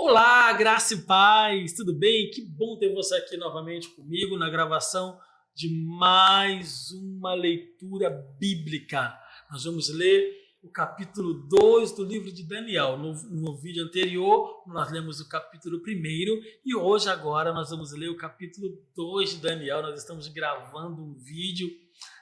Olá, graça e paz, tudo bem? Que bom ter você aqui novamente comigo na gravação de mais uma leitura bíblica. Nós vamos ler o capítulo 2 do livro de Daniel. No vídeo anterior, nós lemos o capítulo 1 e hoje, agora, nós vamos ler o capítulo 2 de Daniel. Nós estamos gravando um vídeo,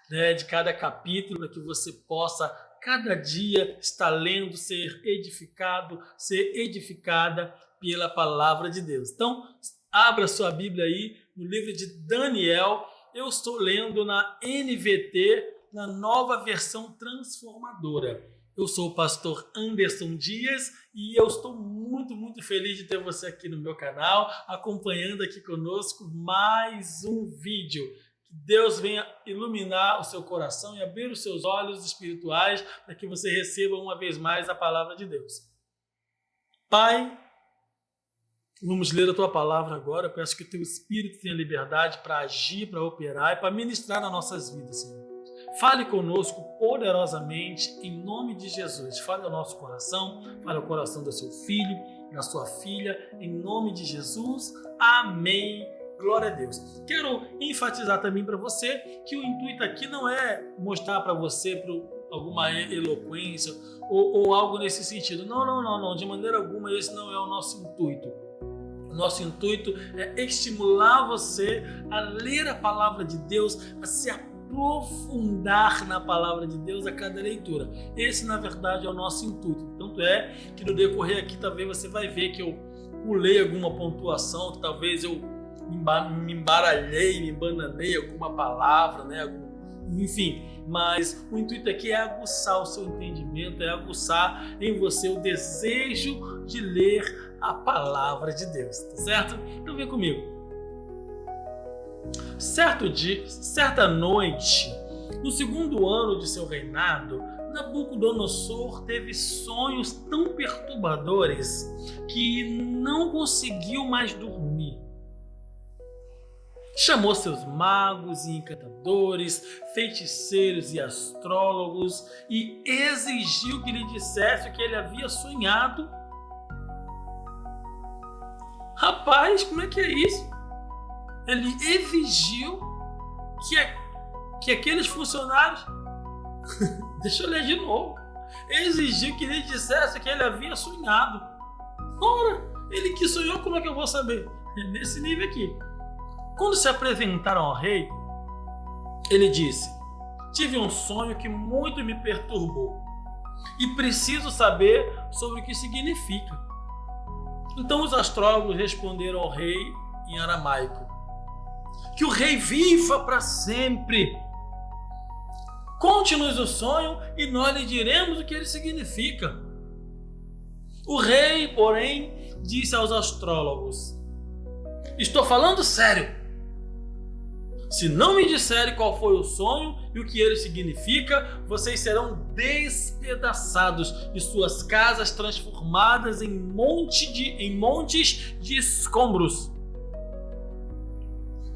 de cada capítulo para que você possa cada dia estar lendo, ser edificado, ser edificada pela palavra de Deus. Então, abra sua Bíblia aí no livro de Daniel. Eu estou lendo na NVT, na nova versão transformadora. Eu sou o pastor Anderson Dias e eu estou muito feliz de ter você aqui no meu canal, acompanhando aqui conosco mais um vídeo. Que Deus venha iluminar o seu coração e abrir os seus olhos espirituais para que você receba uma vez mais a palavra de Deus. Pai, vamos ler a tua palavra agora. Eu peço que o teu Espírito tenha liberdade para agir, para operar e para ministrar nas nossas vidas, Senhor. Fale conosco poderosamente em nome de Jesus. Fale ao nosso coração, fale ao coração do seu filho, da sua filha, em nome de Jesus. Amém. Glória a Deus. Quero enfatizar também para você que o intuito aqui não é mostrar para você alguma eloquência ou algo nesse sentido. Não. De maneira alguma esse não é o nosso intuito. O nosso intuito é estimular você a ler a palavra de Deus, a se aprofundar na palavra de Deus a cada leitura. Esse, na verdade, é o nosso intuito. Tanto é que no decorrer aqui, talvez você vai ver que eu pulei alguma pontuação, que talvez eu me embaralhei, me embananei alguma palavra, enfim, mas o intuito aqui é aguçar o seu entendimento, é aguçar em você o desejo de ler a palavra de Deus, tá certo? Então vem comigo. Certa noite, no segundo ano de seu reinado, Nabucodonosor teve sonhos tão perturbadores que não conseguiu mais dormir. Chamou seus magos e encantadores, feiticeiros e astrólogos e exigiu que lhe dissesse o que ele havia sonhado. Rapaz, como é que é isso? Ele exigiu que aqueles funcionários... Deixa eu ler de novo. Exigiu que lhe dissesse o que ele havia sonhado. Ora, ele que sonhou, como é que eu vou saber? É nesse nível aqui. Quando se apresentaram ao rei, ele disse: tive um sonho que muito me perturbou e preciso saber sobre o que significa. Então os astrólogos responderam ao rei em aramaico: que o rei viva para sempre. Conte-nos o sonho e nós lhe diremos o que ele significa. O rei, porém, disse aos astrólogos: estou falando sério. Se não me disserem qual foi o sonho e o que ele significa, vocês serão despedaçados e suas casas transformadas em montes de escombros.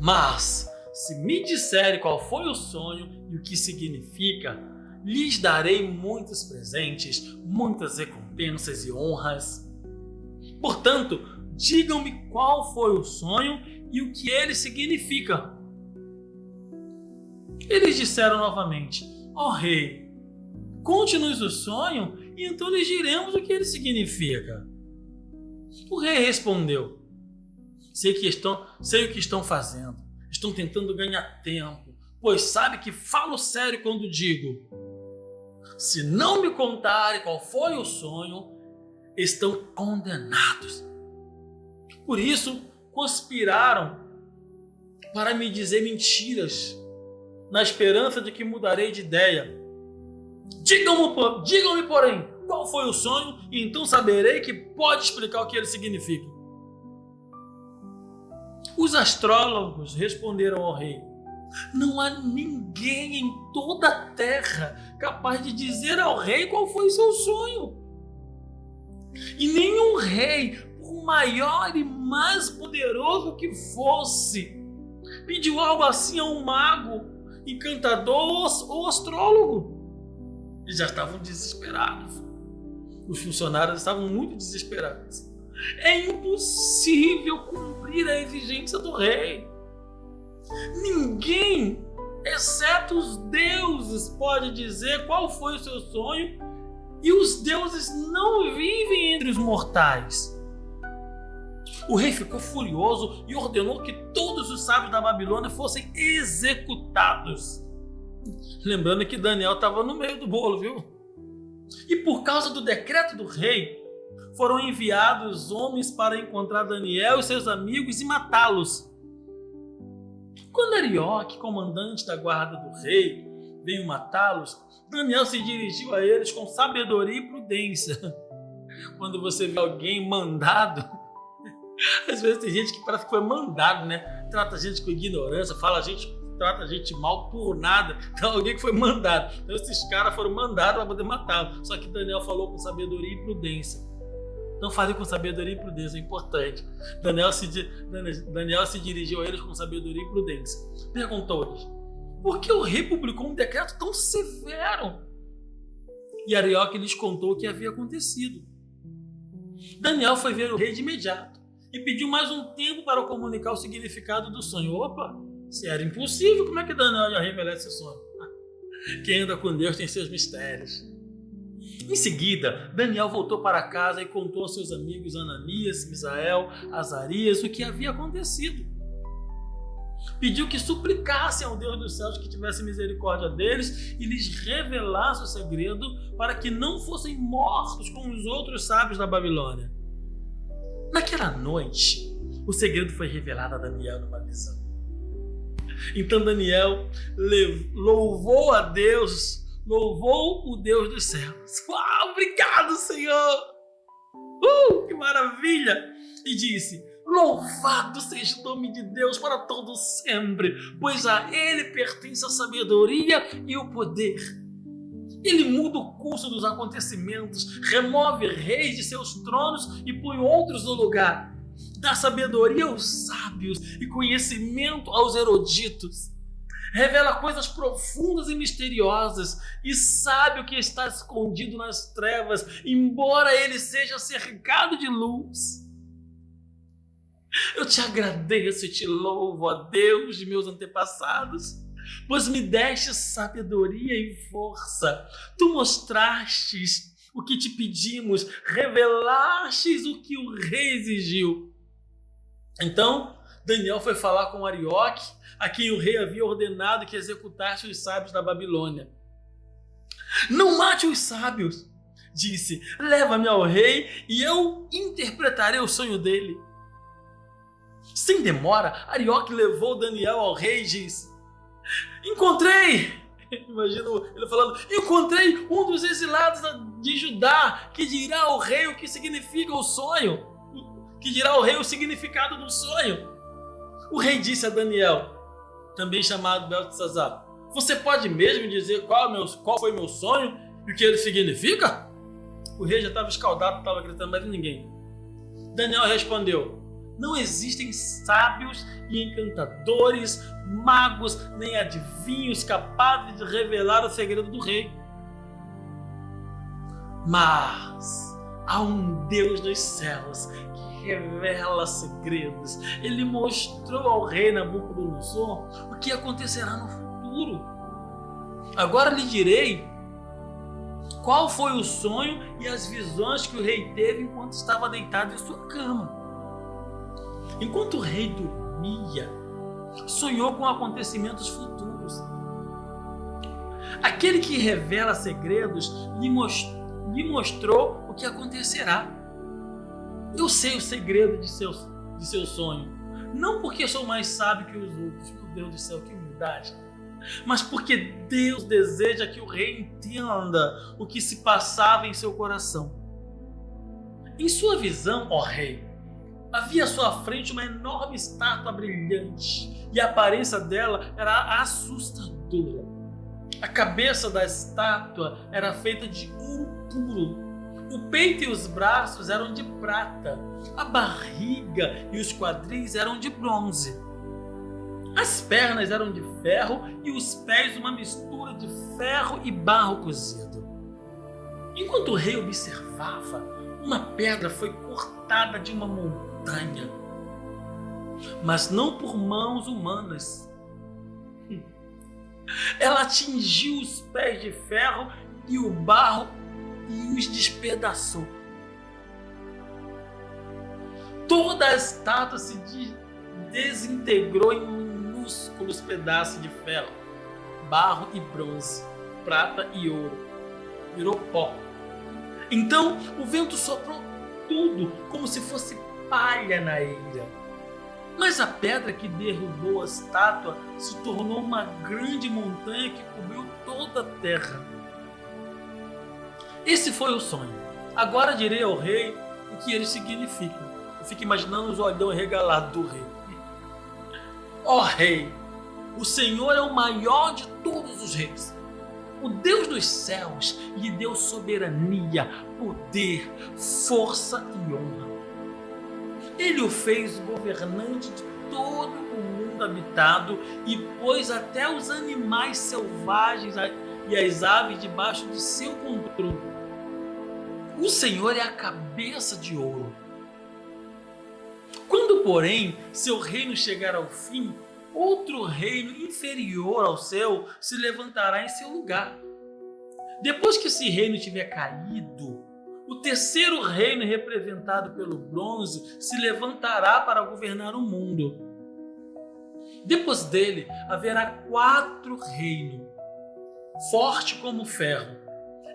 Mas, se me disserem qual foi o sonho e o que significa, lhes darei muitos presentes, muitas recompensas e honras. Portanto, digam-me qual foi o sonho e o que ele significa. Eles disseram novamente: ó rei, conte-nos o sonho e então lhes diremos o que ele significa. O rei respondeu: sei o que estão fazendo. Estão tentando ganhar tempo, pois sabe que falo sério quando digo: se não me contarem qual foi o sonho, estão condenados. Por isso, conspiraram para me dizer mentiras, na esperança de que mudarei de ideia. Digam-me, porém, qual foi o sonho, e então saberei que pode explicar o que ele significa. Os astrólogos responderam ao rei: não há ninguém em toda a terra capaz de dizer ao rei qual foi seu sonho. E nenhum rei, por maior e mais poderoso que fosse, pediu algo assim a um mago, encantador ou astrólogo. Eles já estavam desesperados. Os funcionários estavam muito desesperados. É impossível cumprir a exigência do rei. Ninguém, exceto os deuses, pode dizer qual foi o seu sonho, e os deuses não vivem entre os mortais. O rei ficou furioso e ordenou que todos os sábios da Babilônia fossem executados. Lembrando que Daniel estava no meio do bolo, viu? E por causa do decreto do rei, foram enviados homens para encontrar Daniel e seus amigos e matá-los. Quando Arioque, comandante da guarda do rei, veio matá-los, Daniel se dirigiu a eles com sabedoria e prudência. Quando você vê alguém mandado, às vezes tem gente que parece que foi mandado, né? Trata a gente com ignorância, trata a gente mal por nada. Então alguém que foi mandado. Então esses caras foram mandados para poder matá-lo. Só que Daniel falou com sabedoria e prudência. Então fale com sabedoria e prudência, é importante. Daniel se dirigiu a eles com sabedoria e prudência. Perguntou-lhes: por que o rei publicou um decreto tão severo? E Arioque lhes contou o que havia acontecido. Daniel foi ver o rei de imediato e pediu mais um tempo para comunicar o significado do sonho. Opa, se era impossível, como é que Daniel ia revelar esse sonho? Quem anda com Deus tem seus mistérios. Em seguida, Daniel voltou para casa e contou aos seus amigos Ananias, Misael, Azarias o que havia acontecido. Pediu que suplicassem ao Deus dos céus que tivesse misericórdia deles e lhes revelasse o segredo para que não fossem mortos como os outros sábios da Babilônia. Naquela noite, o segredo foi revelado a Daniel numa visão. Então Daniel louvou a Deus, louvou o Deus dos céus. Uau, obrigado, Senhor! Que maravilha! E disse: louvado seja o nome de Deus para todo sempre, pois a Ele pertence a sabedoria e o poder. Ele muda o curso dos acontecimentos, remove reis de seus tronos e põe outros no lugar. Dá sabedoria aos sábios e conhecimento aos eruditos. Revela coisas profundas e misteriosas e sabe o que está escondido nas trevas, embora ele seja cercado de luz. Eu te agradeço e te louvo, ó Deus de meus antepassados, pois me deste sabedoria e força. Tu mostrastes o que te pedimos, revelastes o que o rei exigiu. Então Daniel foi falar com Arioque, a quem o rei havia ordenado que executasse os sábios da Babilônia. Não mate os sábios, disse, leva-me ao rei e eu interpretarei o sonho dele. Sem demora, Arioque levou Daniel ao rei e disse: encontrei, imagina ele falando, encontrei um dos exilados de Judá que dirá ao rei o que significa o sonho, que dirá ao rei o significado do sonho. O rei disse a Daniel, também chamado Beltesazar: você pode mesmo dizer qual foi meu sonho e o que ele significa? O rei já estava escaldado, estava gritando, mas ninguém. Daniel respondeu: não existem sábios e encantadores, magos, nem adivinhos capazes de revelar o segredo do rei. Mas há um Deus dos céus que revela segredos. Ele mostrou ao rei Nabucodonosor o que acontecerá no futuro. Agora lhe direi qual foi o sonho e as visões que o rei teve enquanto estava deitado em sua cama. Enquanto o rei dormia, sonhou com acontecimentos futuros. Aquele que revela segredos lhe mostrou o que acontecerá. Eu sei o segredo de seu sonho, não porque sou mais sábio que os outros, meu Deus do céu, que humildade, mas porque Deus deseja que o rei entenda o que se passava em seu coração. Em sua visão, ó rei, havia à sua frente uma enorme estátua brilhante e a aparência dela era assustadora. A cabeça da estátua era feita de ouro puro. O peito e os braços eram de prata. A barriga e os quadris eram de bronze. As pernas eram de ferro e os pés uma mistura de ferro e barro cozido. Enquanto o rei observava, Uma pedra foi cortada de uma montanha, mas não por mãos humanas. Ela atingiu os pés de ferro e o barro e os despedaçou. Toda a estátua se desintegrou em minúsculos pedaços de ferro, barro e bronze, prata e ouro. Virou pó. Então o vento soprou tudo como se fosse palha na eira. Mas a pedra que derrubou a estátua se tornou uma grande montanha que cobriu toda a terra. Esse foi o sonho. Agora direi ao rei o que ele significa. Eu fico imaginando os olhão regalados do rei. Ó rei, o Senhor é o maior de todos os reis. O Deus dos céus lhe deu soberania, poder, força e honra. Ele o fez governante de todo o mundo habitado e pôs até os animais selvagens e as aves debaixo de seu controle. O Senhor é a cabeça de ouro. Quando, porém, seu reino chegar ao fim, outro reino inferior ao seu se levantará em seu lugar. Depois que esse reino tiver caído, o terceiro reino, representado pelo bronze, se levantará para governar o mundo. Depois dele haverá 4 reinos, forte como ferro.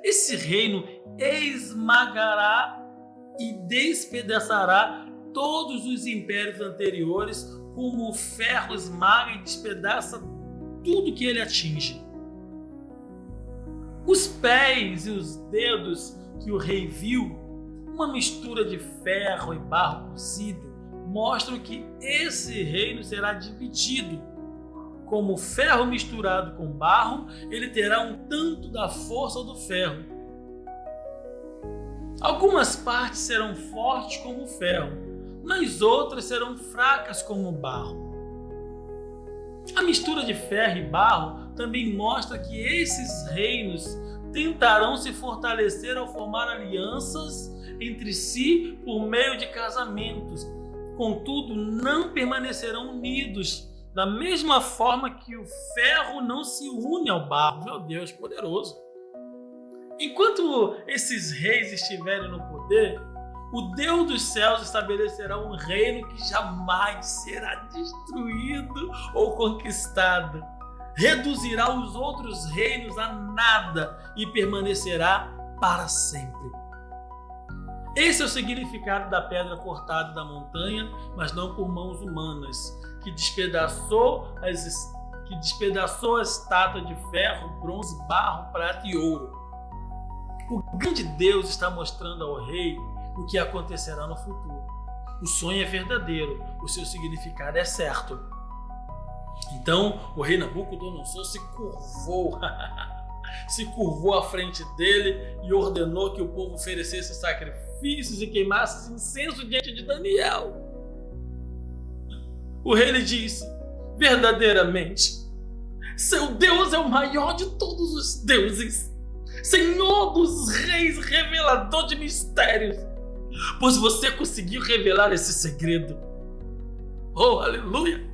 Esse reino esmagará e despedaçará todos os impérios anteriores, como o ferro esmaga e despedaça tudo que ele atinge. Os pés e os dedos que o rei viu, uma mistura de ferro e barro cozido, mostram que esse reino será dividido. Como ferro misturado com barro, ele terá um tanto da força do ferro. Algumas partes serão fortes como o ferro, mas outras serão fracas como o barro. A mistura de ferro e barro também mostra que esses reinos tentarão se fortalecer ao formar alianças entre si por meio de casamentos. Contudo, não permanecerão unidos, da mesma forma que o ferro não se une ao barro. Meu Deus, poderoso! Enquanto esses reis estiverem no poder, o Deus dos céus estabelecerá um reino que jamais será destruído ou conquistado. Reduzirá os outros reinos a nada e permanecerá para sempre. Esse é o significado da pedra cortada da montanha, mas não por mãos humanas, que despedaçou a estátua de ferro, bronze, barro, prata e ouro. O grande Deus está mostrando ao rei o que acontecerá no futuro. O sonho é verdadeiro, o seu significado é certo. Então o rei Nabucodonosor se curvou à frente dele e ordenou que o povo oferecesse sacrifícios e queimasse incenso diante de Daniel. O rei lhe disse: verdadeiramente, seu Deus é o maior de todos os deuses, Senhor dos reis, revelador de mistérios, pois você conseguiu revelar esse segredo. Oh, aleluia!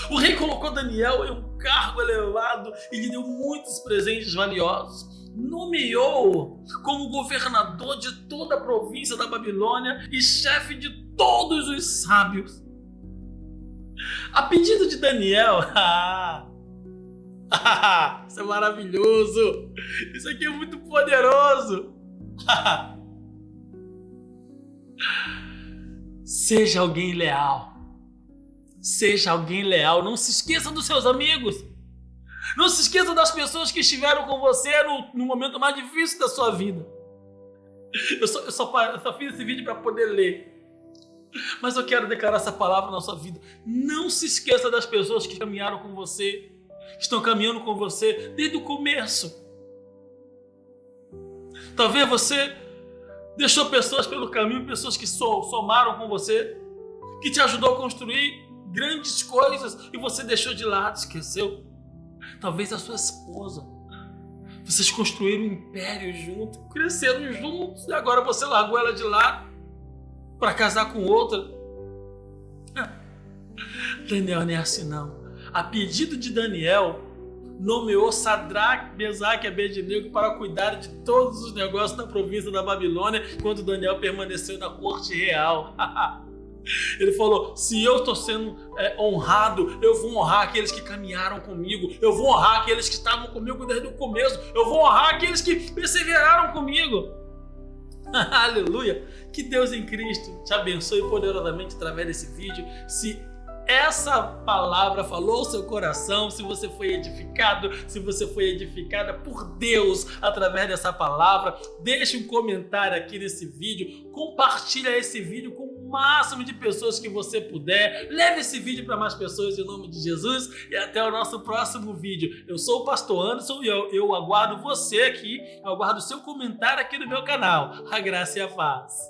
O rei colocou Daniel em um cargo elevado e lhe deu muitos presentes valiosos. Nomeou como governador de toda a província da Babilônia e chefe de todos os sábios. A pedido de Daniel, isso é maravilhoso, isso aqui é muito poderoso. Seja alguém leal. Seja alguém leal. Não se esqueça dos seus amigos. Não se esqueça das pessoas que estiveram com você no momento mais difícil da sua vida. Eu só fiz esse vídeo para poder ler. Mas eu quero declarar essa palavra na sua vida. Não se esqueça das pessoas que caminharam com você, que estão caminhando com você desde o começo. Talvez você deixou pessoas pelo caminho, pessoas que somaram com você, que te ajudou a construir grandes coisas e você deixou de lado, esqueceu. Talvez a sua esposa. Vocês construíram um império junto, cresceram juntos, e agora você largou ela de lado para casar com outra. Daniel não é assim não. A pedido de Daniel, nomeou Sadraque, Mesaque e Abednego para cuidar de todos os negócios da província da Babilônia, enquanto Daniel permaneceu na corte real. Ele falou, se eu estou sendo honrado, eu vou honrar aqueles que caminharam comigo, eu vou honrar aqueles que estavam comigo desde o começo, eu vou honrar aqueles que perseveraram comigo. Aleluia! Que Deus em Cristo te abençoe poderosamente através desse vídeo. Se essa palavra falou ao seu coração, se você foi edificado, se você foi edificada por Deus através dessa palavra, deixe um comentário aqui nesse vídeo, compartilha esse vídeo com o máximo de pessoas que você puder, leve esse vídeo para mais pessoas em nome de Jesus e até o nosso próximo vídeo. Eu sou o Pastor Anderson e eu aguardo você aqui, eu aguardo o seu comentário aqui no meu canal. A graça e a paz.